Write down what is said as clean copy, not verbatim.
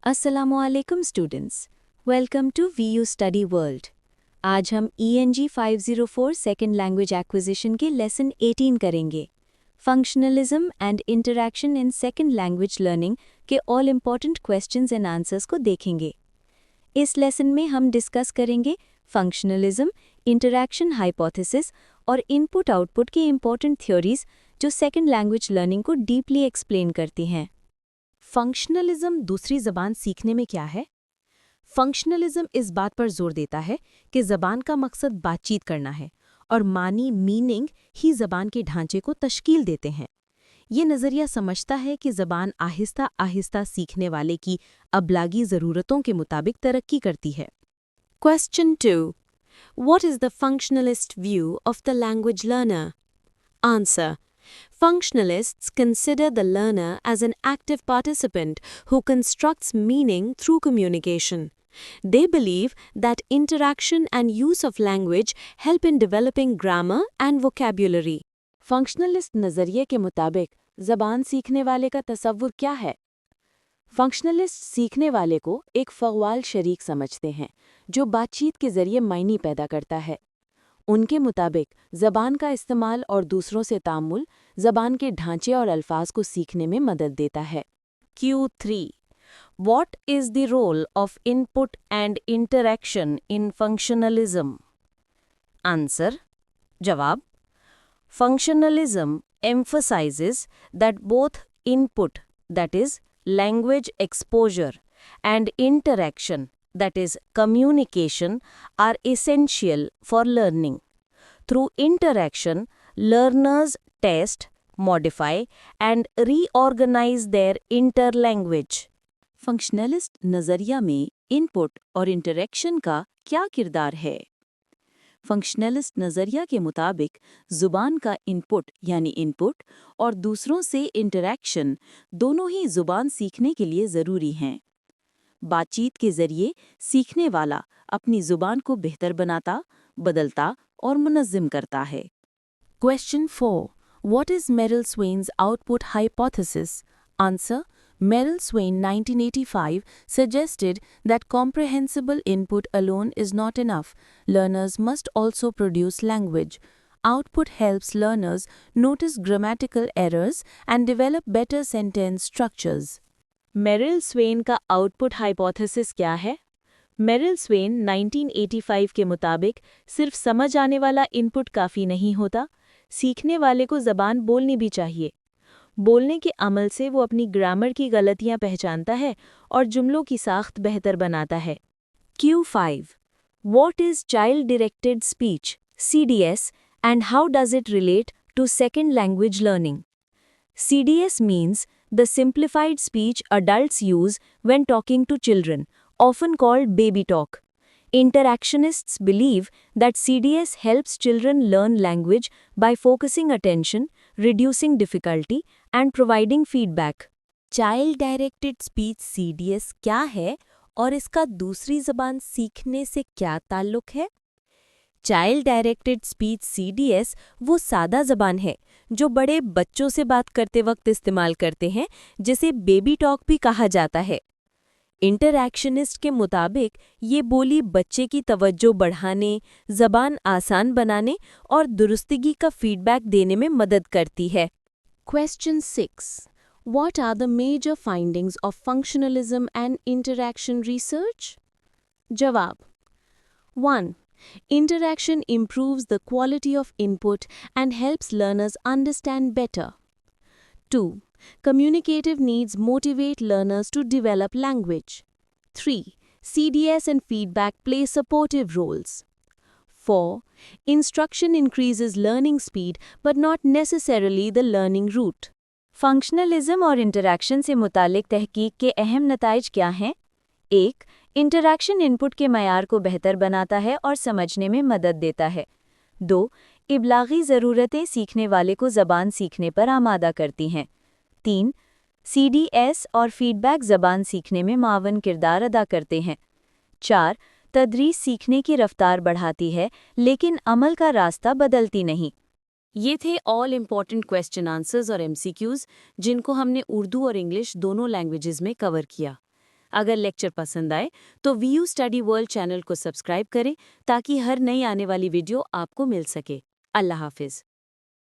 अस्सलामुअलैकुम students, welcome to VU study world. आज हम ENG 504 सेकेंड लैंग्वेज एक्विजिशन के लेसन 18 करेंगे। Functionalism and interaction in second language learning के all important questions and answers को देखेंगे। इस लेसन में हम डिस्कस करेंगे फंक्शनलिज्म, इंटरैक्शन हाइपोथेसिस और इनपुट-आउटपुट की इम्पॉर्टेंट थ्योरीज जो सेकेंड लैंग्वेज लर्निंग को डीपली एक्सप्लेन करती हैं। फंक्शनलिज्म दूसरी ज़बान सीखने में क्या है? फंक्शनलिज्म इस बात पर जोर देता है कि ज़बान का मकसद बातचीत करना है और मानी मीनिंग ही ज़बान के ढांचे को तश्कील देते हैं। ये नज़रिया समझता है कि ज़बान आहिस्ता आहिस्ता सीखने वाले की अबलागी ज़रूरतों के मुताबिक तरक्की करती है। Question 2. What is the functionalist view of the language learner? Answer. Functionalists consider the learner as an active participant who constructs meaning through communication. They believe that interaction and use of language help in developing grammar and vocabulary. Functionalist नज़रिए के मुताबिक ज़बान सीखने वाले का तसव्वुर क्या है? Functionalist सीखने वाले को एक फ़व्वाल शरीक समझते हैं जो बातचीत के ज़रिए मायने पैदा करता है। उनके मुताबिक ज़बान का इस्तेमाल और दूसरों से तामुल ज़बान के ढांचे और अल्फाज को सीखने में मदद देता है। Q3. What is the role of input and interaction in functionalism? Answer. जवाब. Functionalism emphasizes that both input, that is, language exposure, and interaction, that is, communication, are essential for learning. Through interaction, learners test, modify, and reorganize their interlanguage. Functionalist नज़रिया में input और interaction का क्या किरदार है? Functionalist नज़रिया के मुताबिक ज़ुबान का इनपुट यानी इनपुट और दूसरों से इंटरैक्शन दोनों ही ज़ुबान सीखने के लिए ज़रूरी हैं। बातचीत के ज़रिए सीखने वाला अपनी ज़ुबान को बेहतर बनाता, बदलता और मुनज़्ज़म करता है। Question 4. What is Merrill Swain's output hypothesis? Answer. Merrill Swain 1985 suggested that comprehensible input alone is not enough. Learners must also produce language. Output helps learners notice grammatical errors and develop better sentence structures. Merrill Swain का output hypothesis क्या है? Merrill स्वेन 1985 के मुताबिक सिर्फ समझ आने वाला input काफ़ी नहीं होता, सीखने वाले को ज़बान बोलनी भी चाहिए। बोलने के अमल से वो अपनी ग्रामर की गलतियां पहचानता है और जुमलों की साख्त बेहतर बनाता है। Q5. What is Child Directed Speech, CDS, and how does it relate to second language learning? CDS means the simplified speech adults use when talking to children, often called baby talk. Interactionists believe that CDS helps children learn language by focusing attention, reducing difficulty, and providing feedback. Child Directed Speech CDS क्या है और इसका दूसरी ज़बान सीखने से क्या ताल्लुक है? चाइल्ड डायरेक्टेड स्पीच CDS वो सादा ज़बान है जो बड़े बच्चों से बात करते वक्त इस्तेमाल करते हैं, जिसे बेबी टॉक भी कहा जाता है। इंटरैक्शनिस्ट के मुताबिक ये बोली बच्चे की तवज्जो बढ़ाने, ज़बान आसान बनाने और दुरुस्तगी का फीडबैक देने में मदद करती है। Question 6. What are the major findings of functionalism and interaction research? जवाब. 1. Interaction improves the quality of input and helps learners understand better. 2. Communicative needs motivate learners to develop language. 3. CDS and feedback play supportive roles. 4. Instruction increases learning speed but not necessarily the learning route. Functionalism और interaction से मुतालिक तहकीक के अहम नताइज क्या हैं? 1. Interaction input के मयार को बेहतर बनाता है और समझने में मदद देता है। 2. इब्लागी ज़रूरतें सीखने वाले को ज़बान सीखने पर आमादा करती हैं। 3. CDS और फीडबैक ज़बान सीखने में मावन किरदार अदा करते हैं। 4. तदरीस सीखने की रफ्तार बढ़ाती है लेकिन अमल का रास्ता बदलती नहीं। ये थे ऑल इम्पॉर्टेंट क्वेश्चन आंसर्स और MCQs जिनको हमने उर्दू और इंग्लिश दोनों लैंग्वेजेस में कवर किया। अगर लेक्चर पसंद आए तो VU स्टडी वर्ल्ड चैनल को सब्सक्राइब करें ताकि हर नई आने वाली वीडियो आपको मिल सके। अल्लाह हाफिज़।